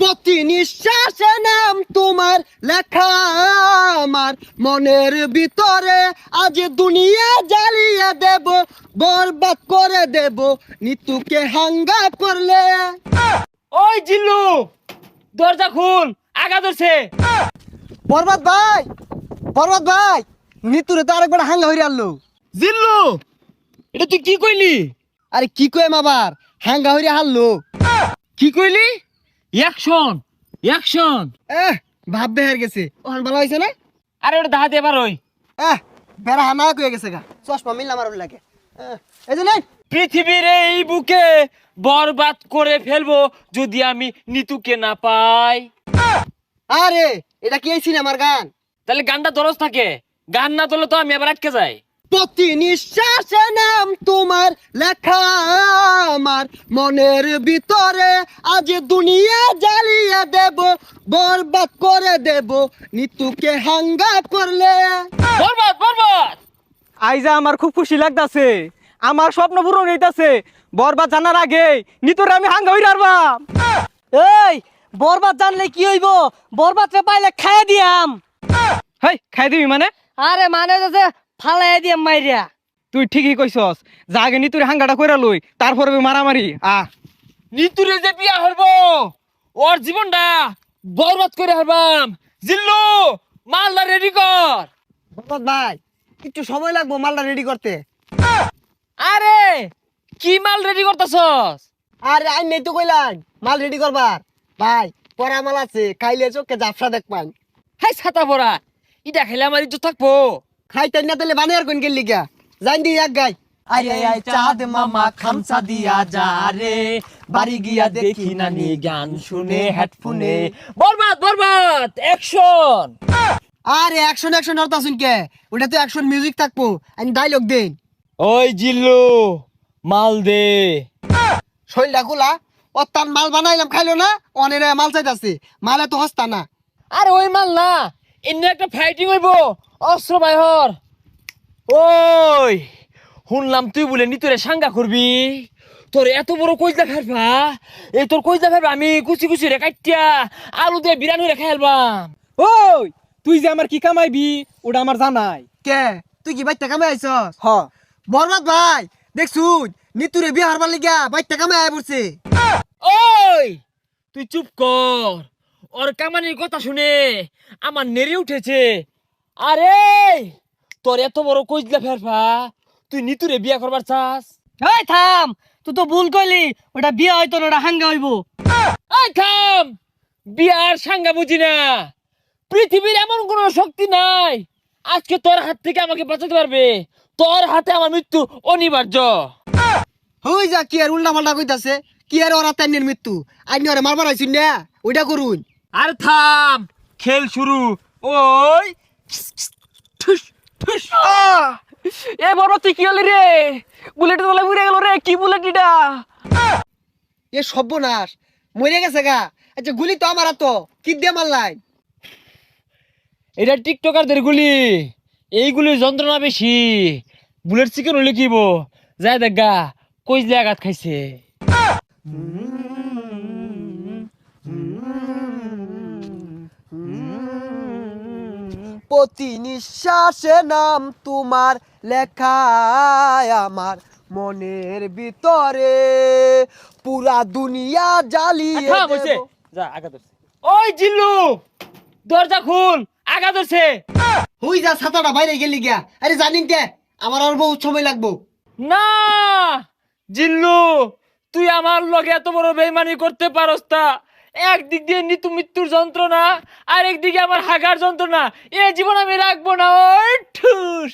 প্রতি নিঃশ্বাসে নাম তোমার লেখা আমার মনের ভিতরে, আজ দুনিয়া জ্বালিয়ে দেব, বরবাদ করে দেব নিতুকে হাঙ্গা করলে। ওই জিল্লু, দরজা খুল, আগা ধরছে। বরবাদ ভাই, বরবাদ ভাই, নিতুরে তো আরেকবার হাঙ্গা হইরে আনলো। জিল্লু, এটা তুই কি কইলি? আরে কি কইম আবার, হাঙ্গা হইরে হারলো। কি কইলি? Action, action. ভাব বেহার গেছে, ওখান ভালো হয়েছে না? আরে ওটা দাহাতে এবার ওই বেড়া হানা কয়ে গেছে গা, চশমা মিললাম আর লাগে। এই যে নাই, পৃথিবীর এই বুকে বরবাদ করে ফেলবো যদি আমি নিতুকে না পাই। আরে এটা কি এই সিনেমার গান? তাহলে গানটা দরজ থাকে, গান না তোলে তো আমি আবার আটকে যাই। প্রতি নিঃশ্বাসে নাম তোমার লেখা আমার মনের ভিতরে, আজ দুনিয়া জ্বালিয়ে দেব, বরবাদ করে দেব নিতুকে হাঙ্গা করলে। বরবাদ, বরবাদ। আইজা আমার খুব খুশি লাগতাছে, আমার স্বপ্ন পূরণ হইতাছে। বরবাদ জানার আগে নিতরে আমি হাঙ্গা হই রারবাম। এই বরবাদ জানলে কি হইব? বরবাদ রে পাইলে খাইয়া দিয়াম। হেই, খাই দিবি মানে? আরে মানে যে ফালাই দিয়াম মাইরিয়া। তুই ঠিকই কইছস, যা আগে নিতুরে হাঙ্গাটা কইরা লই, তারপরে মারামারি। নিতুরে যে বিয়া হইব, ওর জীবনটা বরবাদ করে হারবাম। জিল্লু, মালদা রেডি কর। বরবাদ ভাই, একটু সময় লাগবো মালটা রেডি করতে। আরে কি মাল রেডি করতেছস? আরে আই নেই তো কইলাম মাল রেডি করবার। ভাই পরা মাল আছে, খাইলে চোখে জাফসা দেখবান। হাই ছাতা পড়া, ইটা খেলে আমার ইজ্জত থাকবো। খাইতে না তাহলে বানিয়ার কোন গেলি গা, জান দি এক গাই। আরে আই চাঁদ মামা খামসা দিয়া যা রে, বাড়ি গিয়া দেখি নানি গান শুনে হেডফোনে। বরবাদ, বরবাদ, অ্যাকশন। আরে অ্যাকশন অ্যাকশন হরতা শুনকে, ওটা তো অ্যাকশন মিউজিক থাকবো, আমি ডায়লগ দেন। ওই জিল্লু, মাল দে। শৈলটা খোলা, ও তার মাল বানাইলাম খাইলো না, অনেক মাল চাইতাছে, মালে তো হস্তা না। আরে ওই মাল না, এমনি একটা ফাইটিং হইব, অস্ত্র বাইহর। ওই শুনলাম তুই বলে নিতরে সাঙ্গা করবি, তোর এত বড় কইজা ফেলবা, এই তোর কইজা ফেলবা আমি কুচি কুচি রে কাটিয়া আলু দিয়ে বিরানি রে খাইলবাম। ওই, তুই যে আমার কি কামাইবি ওটা আমার জানাই। কে তুই কি বাইতে কামে আইছস? হ, বরবাদ ভাই দেখছুন, নিতুরে বিয়ে হারবার লিগা বাইতে কামে আয় পড়ছে। ওই তুই চুপ কর, ওর কামানির কথা শুনে আমার নেড়ে উঠেছে। আরে তোর এত বড় কইজলা ফেরফা, তুই নিতুরে বিয়া করবার চাস? এই থাম, তুই তো ভুল কইলি, ওটা বিয়া হইতো না, ওটা হাঙ্গা হইব। এই থাম, বিয়ার সাঙ্গা বুঝি না। পৃথিবীর এমন কোন শক্তি নাই আজকে তোর হাত থেকে আমাকে বাঁচাতে পারবে। তোর হাতে আমার মৃত্যু অনিবার্য। হই যা কি আর উল্টা পাল্টা কইতাছে, কি আর ওরা তাইনের মৃত্যু, আইনি ওরা মারবার আইছুন না, ওইটা করুন। আর থাম, খেল শুরু। ওই ঠুস ঠুস। এ বরবাদ তুই কি হলি রে? বুলেট তোলা উড়ে গেল রে, কি বুলেট এটা? এ সর্বনাশ, মরে গেছে গা। আচ্ছা গুলি তো আমার তো কি দিয়ে মারলাই? এটা টিকটকারদের গুলি, এইগুলির যন্ত্রণা বেশি। বুলেট চিকেন হলে কিব যায় দেখা কইজলে আঘাত খাইছে। প্রতি নিঃশ্বাসে নাম তোমার লেখা আমার মনের ভিতরে, পুরা দুনিয়া জ্বালিয়ে থাম হইছে, দেব। যা আঘাত ধরছে। ওই জিল্লু, দরজা খুল, আঘাত ধরছে। হই যা ছাতাটা বাইরে গেলি গিয়া, আরে জানিন কে আমার আর বহুত সময় লাগবো। না জিল্লু, তুই আমার লগে এত বড় বেইমানি করতে পারস তা? একদিক দিয়ে নিতু মৃত্যুর যন্ত্রণা, আর একদিকে আমার হাগার যন্ত্রণা, এ জীবন আমি রাখবো না। ওই ঠুস।